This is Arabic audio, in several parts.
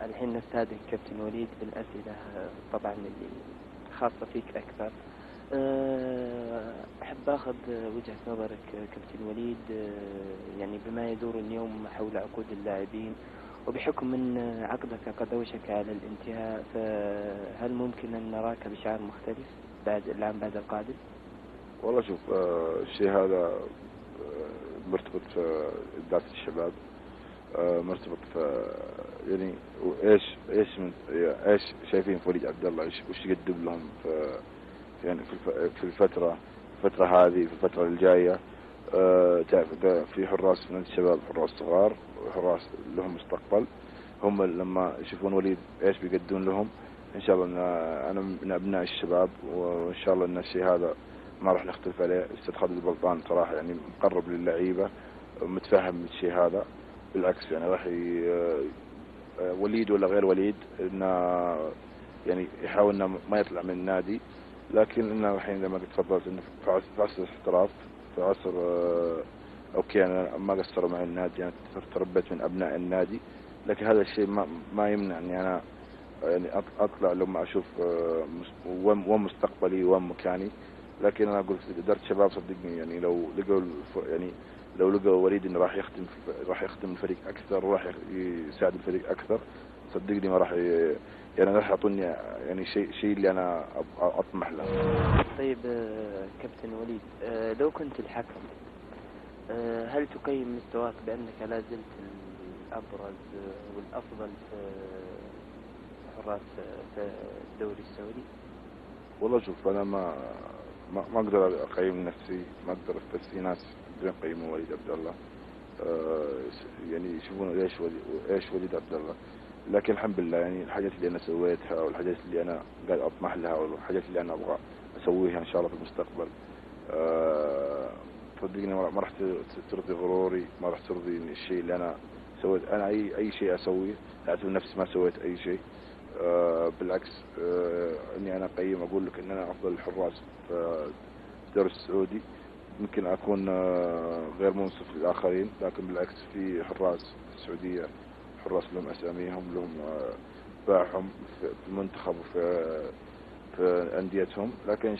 الحين نستهدف كابتن وليد بالأسئلة طبعا اللي خاصة فيك أكثر. أحب أخذ وجهة نظرك كابتن وليد، يعني بما يدور اليوم حول عقود اللاعبين، وبحكم أن عقدك قد أوشك على الانتهاء، فهل ممكن أن نراك بشعار مختلف بعد القادم؟ والله شوف، الشيء هذا مرتبط في إدارة الشباب، مرتبط في يعني ايش شايفين في وليد عبد الله، وش يقدم لهم في يعني في الفترة هذه، في الفترة الجاية. تعرف في حراس من الشباب، حراس صغار وحراس لهم مستقبل. هم لما يشوفون وليد ايش بيقدمون لهم، ان شاء الله انا من ابناء الشباب، وان شاء الله ان الشيء هذا ما راح نختلف عليه. استاذ خالد البلطان صراحة يعني مقرب للعيبة، متفهم الشيء هذا. بالعكس يعني راح وليد ولا غير وليد انه يعني يحاول انه ما يطلع من النادي، لكن انه الحين زي ما قلت تفضلت انه في عصر الاحتراف، في عصر اوكي انا ما قصروا مع النادي، انا تربيت من ابناء النادي، لكن هذا الشيء ما يمنع اني انا يعني اطلع لما اشوف وين مستقبلي وين مكاني. لكن انا قلت اداره شباب صدقني، يعني لو لقوا وليد انه راح يخدم الفريق اكثر، وراح يساعد الفريق اكثر، صدقني ما راح يعني راح يعطوني يعني شيء اللي انا اطمح له. طيب كابتن وليد، لو كنت الحكم، هل تقيم مستواك بأنك لا زلت الأبرز والأفضل في حراس في الدوري السعودي؟ والله شوف، أنا ما أقدر أقيم نفسي، ما أقدر، بس في ناس يقدرون يقيموا وليد عبد الله، يعني يشوفون إيش وليد عبد الله. لكن الحمد لله يعني الحاجات اللي أنا سويتها، والحاجات اللي أنا قاعد أطمح لها، والحاجات اللي أنا أبغى أسويها إن شاء الله في المستقبل، صدقني ما راح ترضي غروري، ما راح ترضي الشيء اللي أنا سويت. أنا أي شيء أسويه أعتبر نفسي ما سويت أي شيء. بالعكس، اني انا اقيم اقول لك ان انا افضل الحراس في الدوري السعودي. ممكن اكون غير منصف للاخرين، لكن بالعكس في حراس في السعوديه، حراس لهم اساميهم، لهم باعهم في المنتخب في انديتهم. لكن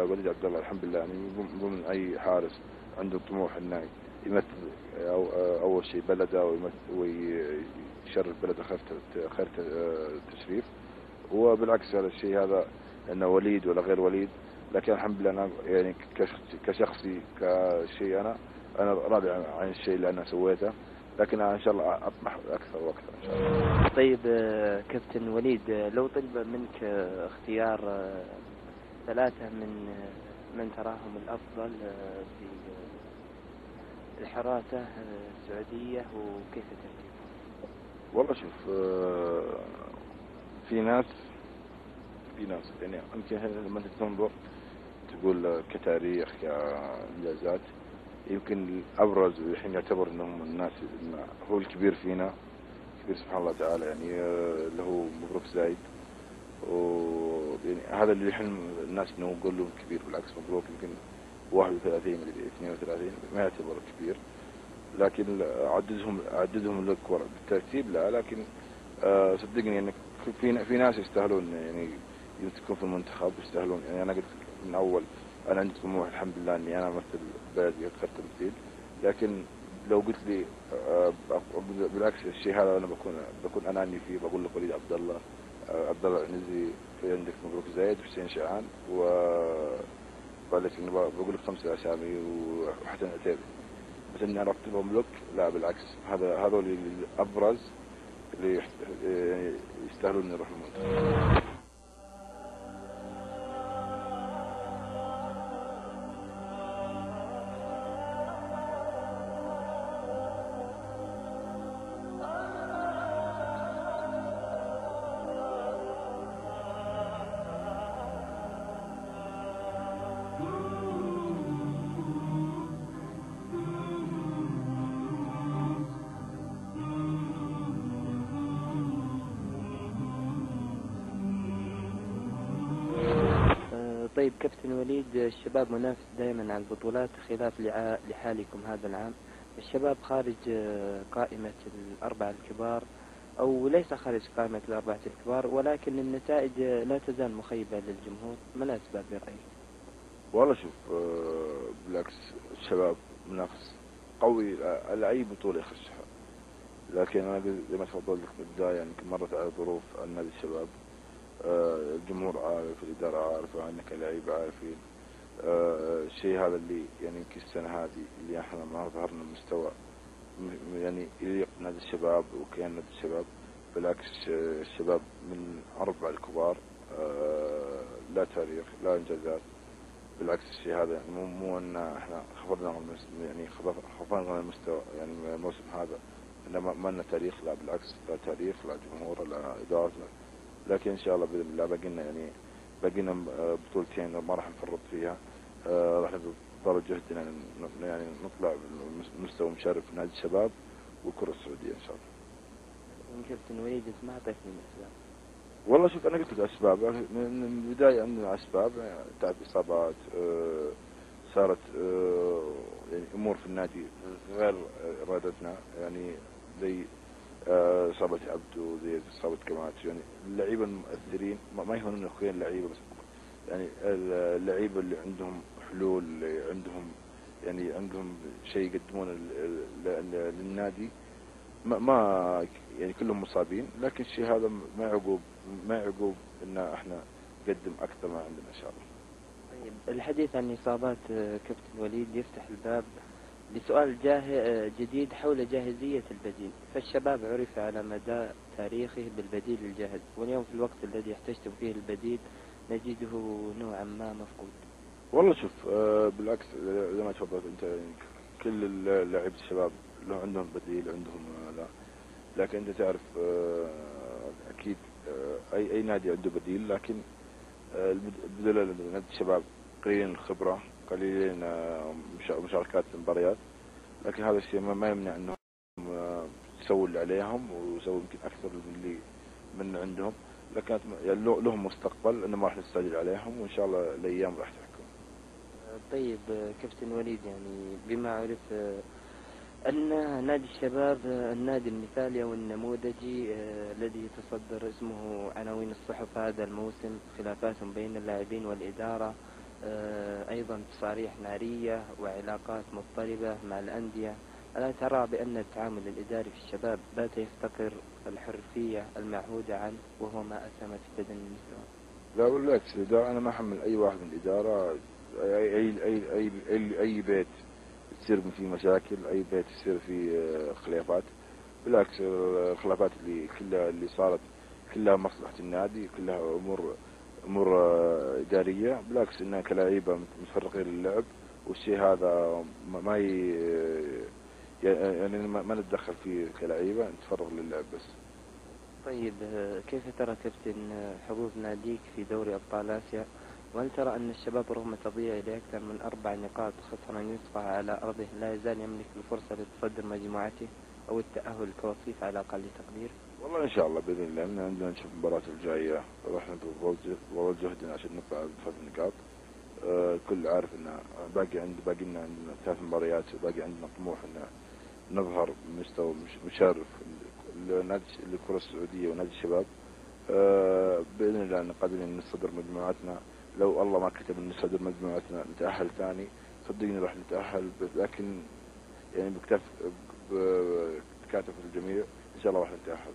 وليد عبد الله الحمد لله يعني ضمن اي حارس عنده طموح انه يمثل اول شيء بلده، ويشرف بلده خير تشريف. وبالعكس هذا الشيء هذا انه وليد ولا غير وليد، لكن الحمد لله انا يعني كشخصي كشيء انا راضي عن الشيء اللي انا سويته، لكن أنا ان شاء الله اطمح اكثر واكثر ان شاء الله. طيب كابتن وليد، لو طلب منك اختيار ثلاثة من تراهم الأفضل في الحراسة السعودية، وكيف ترتيبهم؟ والله شوف، في ناس يعني يمكن لما تنظر تقول كتاريخ كإنجازات، يمكن الأبرز الحين يعتبر إنهم الناس إنه هو الكبير فينا، كبير سبحان الله تعالى، يعني اللي هو مبروك زايد. ويعني هذا اللي الحين الناس إنه نقول له كبير، بالعكس مبروك يمكن 31 مدري 32 ما يعتبر كبير، لكن عددهم لك بالترتيب لا، لكن صدقني يعني في ناس يستاهلون يعني يمسكون في المنتخب، يستاهلون. يعني انا قلت من اول انا عندي طموح الحمد لله اني انا امثل بلدي اكثر تمثيل، لكن لو قلت لي بالعكس الشيء هذا انا بكون اناني فيه، بقول لك وليد عبد الله، عبد الله العنزي، في عندك مبروك زايد وحسين شعان، بقول لك 5 اسامي وحسن عتيبي، بس اني ارتبهم لك لا، بالعكس هذول الابرز اللي يستاهلون ان يروحوا المنتخب. طيب كابتن وليد، الشباب منافس دائما على البطولات، خلاف لحالكم هذا العام. الشباب خارج قائمة الأربعة الكبار أو ليس خارج قائمة الأربعة الكبار، ولكن النتائج لا تزال مخيبة للجمهور. ما الأسباب برأيك؟ والله شوف، بالعكس الشباب منافس قوي، أي بطولة يخشها. لكن أنا زي ما تفضلت لك في البداية، يمكن مرت على ظروف النادي الشباب، الجمهور عارف، الإدارة عارفة، عنك كلاعب عارفين. الشيء هذا اللي يعني يمكن السنة هذه اللي احنا ما ظهرنا مستوى يعني يليق بنادي الشباب وكيان نادي الشباب. بالعكس الشباب من أربع الكبار، لا تاريخ لا إنجازات. بالعكس الشيء هذا يعني مو ان احنا خفضنا يعني خفضنا المستوى يعني الموسم هذا، انما ما لنا تاريخ، لا بالعكس، لا تاريخ لا جمهور لا اداره. لكن ان شاء الله باذن الله باقينا بطولتين ما راح نفرط فيها. راح نضطر جهدنا يعني نطلع بمستوى مشرف في نادي الشباب والكره السعوديه ان شاء الله. كابتن وليد، انت ما اعطيتني الاسباب. والله شوف، انا قلت لك اسباب من البدايه. عندنا اسباب يعني تعب اصابات، صارت يعني امور في النادي غير ارادتنا، يعني زي اصابه عبدو، زي اصابه كماتش. يعني اللعيبه المؤثرين ما يهونون اخوين اللعيبه، بس يعني اللعيبه اللي عندهم حلول، اللي عندهم شيء يقدمونه للنادي، ما يعني كلهم مصابين. لكن الشيء هذا ما يعقوب ان احنا نقدم اكثر ما عندنا ان شاء الله. طيب، الحديث عن إصابات كابتن وليد يفتح الباب لسؤال جديد حول جاهزية البديل. فالشباب عرف على مدى تاريخه بالبديل الجاهز، واليوم في الوقت الذي يحتجتم فيه البديل نجده نوعا ما مفقود. والله شوف، بالعكس زي ما تفضلت انت، يعني كل لاعبي الشباب له عندهم بديل، عندهم لا. لكن انت تعرف، اكيد اي نادي عنده بديل، لكن البدلاء نادي الشباب قليلين الخبرة، قليلين مشاركات في المباريات. لكن هذا الشيء ما يمنع انهم يسووا اللي عليهم ويسووا يمكن اكثر من عندهم. لكن يعني لهم مستقبل، انه ما راح نستعجل عليهم، وان شاء الله الايام راح تحكم. طيب كابتن وليد، يعني بما عرف أن نادي الشباب النادي المثالي أو النموذجي الذي يتصدر اسمه عناوين الصحف هذا الموسم، خلافات بين اللاعبين والإدارة، أيضا تصاريح نارية وعلاقات مضطربة مع الأندية، ألا ترى بأن التعامل الإداري في الشباب بات يفتقر الحرفية المعهودة عنه، وهو ما أسهم في تدني المستوى؟ لا بالعكس، الإدارة أنا ما أحمل أي واحد من الإدارة أي بيت تصير فيه مشاكل، أي بيت يصير فيه خلافات. بالعكس الخلافات اللي كلها اللي صارت كلها مصلحة النادي، كلها أمور إدارية. بالعكس إننا كلاعيبة متفرقين للعب، والشيء هذا يعني ما نتدخل فيه كلاعيبة، نتفرغ للعب بس. طيب كيف ترى كابتن حظوظ ناديك في دوري أبطال آسيا؟ وهل ترى أن الشباب رغم تضييعه لأكثر من 4 نقاط خسرا نصفها على أرضه لا يزال يملك الفرصة لتصدر مجموعته أو التأهل كوصيف على أقل تقدير؟ والله إن شاء الله بإذن الله، عندنا نشوف المباراة الجاية، راح نبذل جهدنا عشان نطلع ب3 نقاط. الكل عارف إن باقي لنا عندنا 3 مباريات، وباقي عندنا طموح إن نظهر بمستوى مشرف لنادي الكرة السعودية ونادي الشباب. بإذن الله أن قادرين نصدر مجموعتنا. لو الله ما كتب أن نصدر مجموعتنا نتأهل ثاني، صدقني راح نتأهل، لكن يعني بكتاف الجميع إن شاء الله راح نتأهل.